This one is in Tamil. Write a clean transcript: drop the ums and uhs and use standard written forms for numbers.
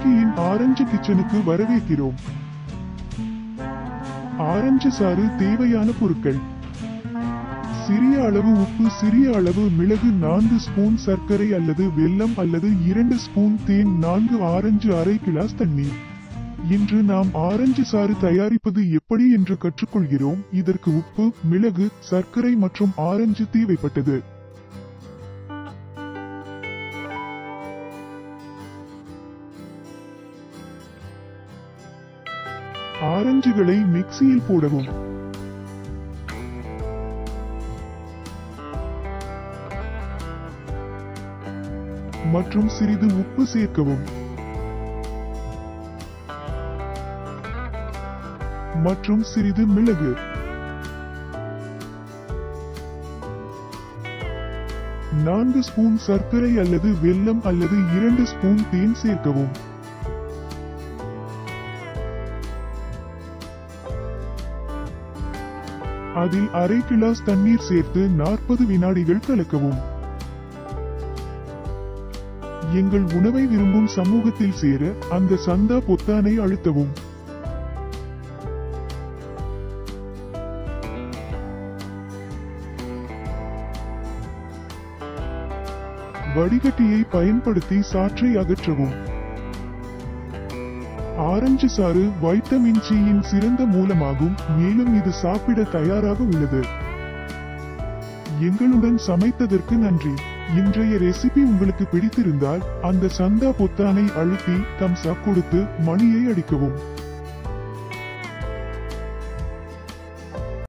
ராகியின் ஆரஞ்சு கிச்சனுக்கு வரவேற்கிறோம். ஆரஞ்சு சாறு தேவையான பொருட்கள்: சிறிய அளவு உப்பு, சிறிய அளவு மிளகு, 4 ஸ்பூன் சர்க்கரை அல்லது வெல்லம் அல்லது 2 ஸ்பூன் தேன், 4 ஆரஞ்சு, அரை கிளாஸ் தண்ணீர். இன்று நாம் ஆரஞ்சு சாறு தயாரிப்பது எப்படி என்று கற்றுக்கொள்கிறோம். இதற்கு உப்பு, மிளகு, சர்க்கரை மற்றும் ஆரஞ்சு தேவைப்பட்டது. ஆரஞ்சுகளை மிக்சியில் போடவும். மற்றும் சிறிது உப்பு சேர்க்கவும். மற்றும் சிறிது மிளகு. நான்கு ஸ்பூன் சர்க்கரை அல்லது வெல்லம் அல்லது 2 ஸ்பூன் தேன் சேர்க்கவும். அதில் அரை கிளாஸ் தண்ணீர் சேர்த்து 40 வினாடிகள் கலக்கவும். எங்கள் உணவை விரும்பும் சமூகத்தில் சேர அந்த சந்தா பொத்தானை அழுத்தவும். வடிகட்டியை பயன்படுத்தி சாற்றை அகற்றவும். ஆரஞ்சு சாறு வைட்டமின் சியின் சிறந்த மூலமாகும், மேலும் இது சாப்பிட தயாராக உள்ளது. எங்களுடன் சமைத்ததற்கு நன்றி. இன்றைய ரெசிபி உங்களுக்கு பிடித்திருந்தால் அந்த சந்தா பொத்தானை அழுத்தி தம்ஸ் அப் கொடுத்து மணியை அடிக்கவும்.